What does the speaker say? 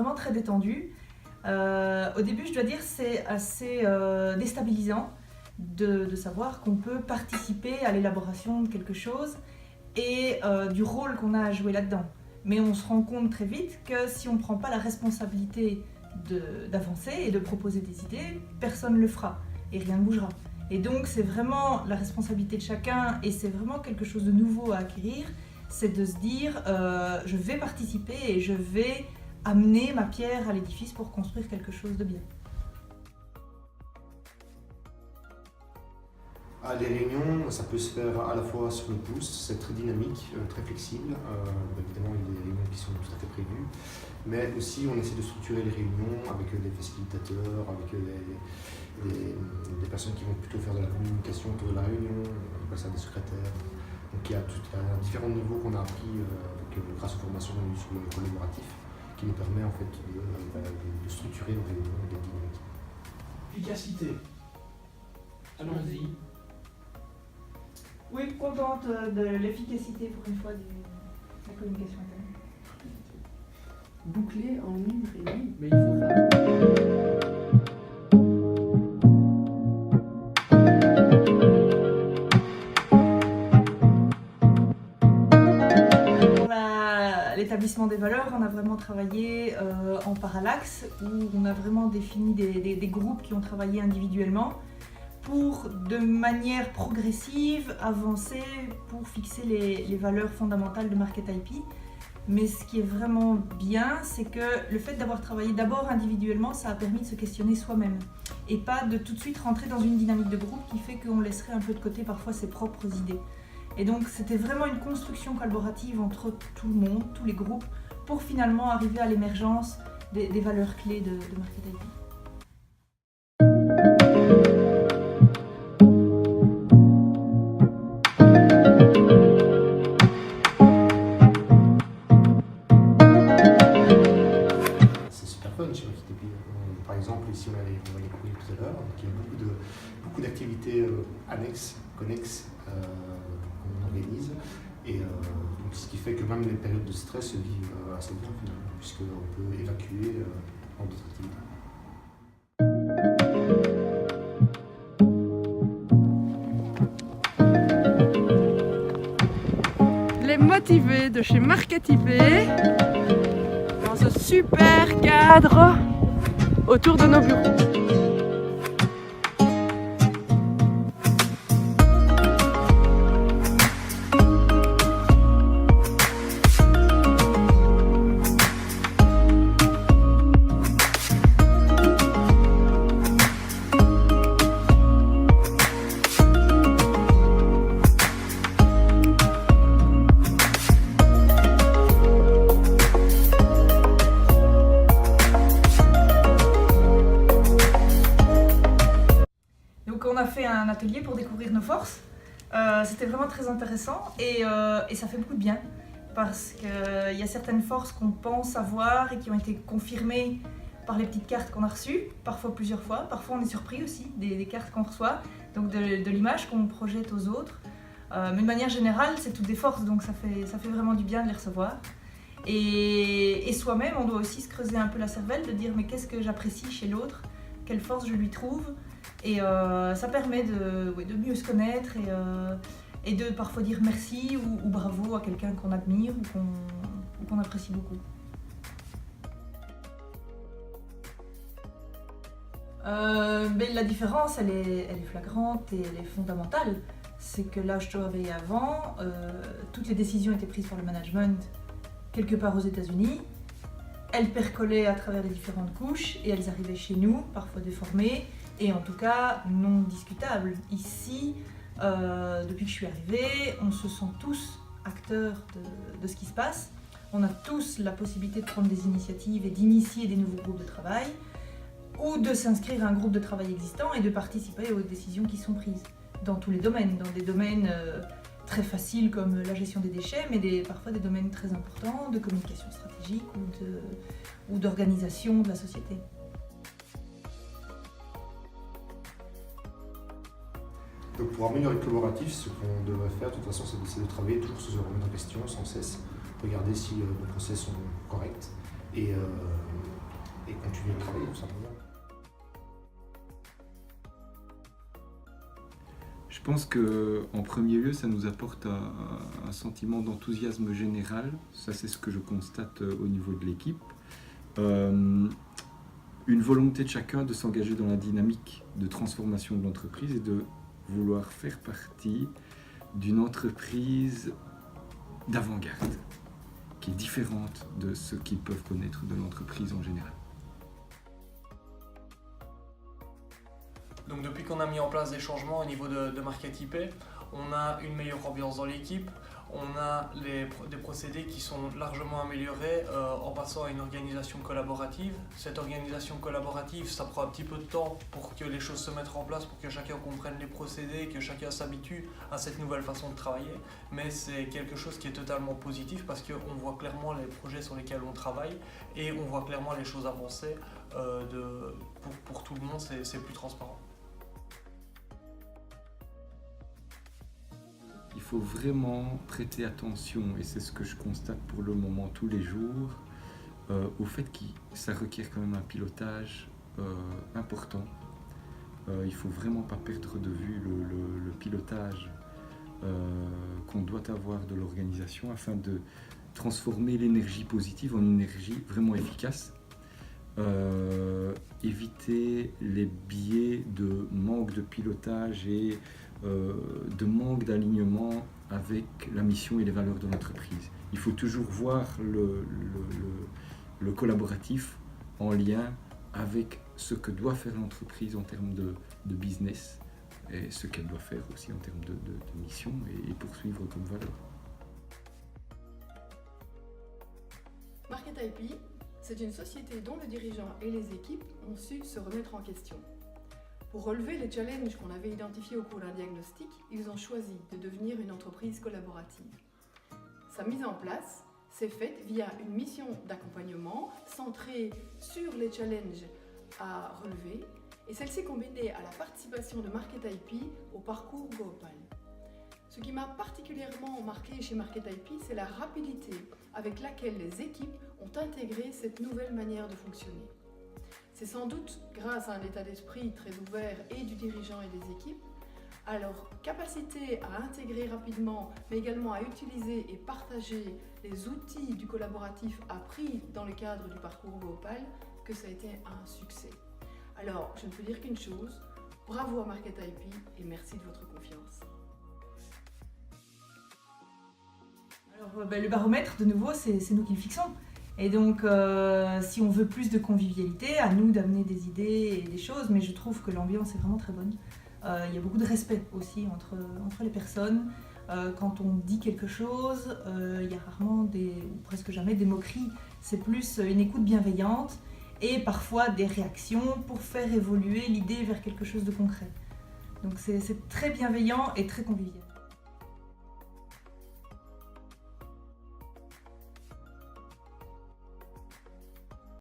vraiment très détendu. Au début, je dois dire, c'est assez déstabilisant de savoir qu'on peut participer à l'élaboration de quelque chose et du rôle qu'on a à jouer là-dedans. Mais on se rend compte très vite que si on ne prend pas la responsabilité d'avancer et de proposer des idées, personne ne le fera et rien ne bougera. Et donc c'est vraiment la responsabilité de chacun et c'est vraiment quelque chose de nouveau à acquérir, c'est de se dire je vais participer et je vais amener ma pierre à l'édifice pour construire quelque chose de bien. Les réunions, ça peut se faire à la fois sur le pouce, c'est très dynamique, très flexible. Évidemment, il y a des réunions qui sont tout à fait prévues, mais aussi on essaie de structurer les réunions avec des facilitateurs, avec des personnes qui vont plutôt faire de la communication autour de la réunion, on appelle ça des secrétaires. Donc il y a différents niveaux qu'on a appris grâce aux formations qu'on a eues sur le collaboratif, qui nous permet en fait de structurer nos réunions et des dynamiques. Efficacité. Allons-y. Oui, contente de l'efficacité pour une fois de la communication interne. Bouclé en une réunion. Mais il faut l'établissement des valeurs, on a vraiment travaillé en parallaxe où on a vraiment défini des groupes qui ont travaillé individuellement pour, de manière progressive, avancer pour fixer les valeurs fondamentales de Market IP. Mais ce qui est vraiment bien, c'est que le fait d'avoir travaillé d'abord individuellement, ça a permis de se questionner soi-même et pas de tout de suite rentrer dans une dynamique de groupe qui fait qu'on laisserait un peu de côté parfois ses propres idées. Et donc c'était vraiment une construction collaborative entre tout le monde, tous les groupes, pour finalement arriver à l'émergence des valeurs clés de Market IP. C'est super fun chez Market IP. Par exemple, ici on va y découvrir tout à l'heure, il y a beaucoup d'activités annexes, connexes, qu'on organise. Et donc, ce qui fait que même les périodes de stress se vivent assez bien finalement, puisqu'on peut évacuer dans d'autres activités. Les motivés de chez Market IP dans ce super cadre autour de nos bureaux. On a fait un atelier pour découvrir nos forces. C'était vraiment très intéressant et ça fait beaucoup de bien parce qu'il y a certaines forces qu'on pense avoir et qui ont été confirmées par les petites cartes qu'on a reçues, parfois plusieurs fois. Parfois on est surpris aussi des cartes qu'on reçoit, donc de l'image qu'on projette aux autres. Mais de manière générale, c'est toutes des forces, donc ça fait vraiment du bien de les recevoir. Et soi-même, on doit aussi se creuser un peu la cervelle, de dire mais qu'est-ce que j'apprécie chez l'autre, quelle force je lui trouve. Et ça permet de mieux se connaître et de parfois dire merci ou bravo à quelqu'un qu'on admire ou qu'on apprécie beaucoup. La différence, elle est flagrante et elle est fondamentale. C'est que là, je travaillais avant, toutes les décisions étaient prises par le management quelque part aux États-Unis. Elles percolaient à travers les différentes couches et elles arrivaient chez nous, parfois déformées. Et en tout cas non discutable. Ici, depuis que je suis arrivée, on se sent tous acteurs de ce qui se passe. On a tous la possibilité de prendre des initiatives et d'initier des nouveaux groupes de travail ou de s'inscrire à un groupe de travail existant et de participer aux décisions qui sont prises dans tous les domaines, dans des domaines très faciles comme la gestion des déchets, mais parfois des domaines très importants de communication stratégique ou d'organisation de la société. Donc pour améliorer le collaboratif, ce qu'on devrait faire de toute façon, c'est d'essayer de travailler toujours sur se remettre en question sans cesse, regarder si nos process sont corrects et continuer à travailler tout simplement. Je pense qu'en premier lieu, ça nous apporte un sentiment d'enthousiasme général. Ça, c'est ce que je constate au niveau de l'équipe. Une volonté de chacun de s'engager dans la dynamique de transformation de l'entreprise et de vouloir faire partie d'une entreprise d'avant-garde qui est différente de ce qu'ils peuvent connaître de l'entreprise en général. Donc depuis qu'on a mis en place des changements au niveau de Market IP, on a une meilleure ambiance dans l'équipe, on a des procédés qui sont largement améliorés en passant à une organisation collaborative. Cette organisation collaborative, ça prend un petit peu de temps pour que les choses se mettent en place, pour que chacun comprenne les procédés, que chacun s'habitue à cette nouvelle façon de travailler. Mais c'est quelque chose qui est totalement positif parce qu'on voit clairement les projets sur lesquels on travaille et on voit clairement les choses avancer. Pour tout le monde, c'est plus transparent. Il faut vraiment prêter attention, et c'est ce que je constate pour le moment tous les jours, au fait que ça requiert quand même un pilotage important. Il ne faut vraiment pas perdre de vue le pilotage qu'on doit avoir de l'organisation afin de transformer l'énergie positive en une énergie vraiment efficace. Éviter les biais de manque de pilotage et de manque d'alignement avec la mission et les valeurs de l'entreprise. Il faut toujours voir le collaboratif en lien avec ce que doit faire l'entreprise en termes de business et ce qu'elle doit faire aussi en termes de mission et poursuivre comme valeur. Market IP, c'est une société dont le dirigeant et les équipes ont su se remettre en question. Pour relever les challenges qu'on avait identifiés au cours d'un diagnostic, ils ont choisi de devenir une entreprise collaborative. Sa mise en place s'est faite via une mission d'accompagnement centrée sur les challenges à relever et celle-ci combinée à la participation de Market IP au parcours GoOpal. Ce qui m'a particulièrement marqué chez Market IP, c'est la rapidité avec laquelle les équipes ont intégré cette nouvelle manière de fonctionner. C'est sans doute grâce à un état d'esprit très ouvert et du dirigeant et des équipes, à leur capacité à intégrer rapidement, mais également à utiliser et partager les outils du collaboratif appris dans le cadre du parcours GoOpal, que ça a été un succès. Alors, je ne peux dire qu'une chose, bravo à Market IP et merci de votre confiance. Alors, le baromètre, de nouveau, c'est nous qui le fixons. Et donc, si on veut plus de convivialité, à nous d'amener des idées et des choses, mais je trouve que l'ambiance est vraiment très bonne. Il y a beaucoup de respect aussi entre les personnes. Quand on dit quelque chose, il y a rarement, ou presque jamais, des moqueries. C'est plus une écoute bienveillante et parfois des réactions pour faire évoluer l'idée vers quelque chose de concret. Donc c'est très bienveillant et très convivial.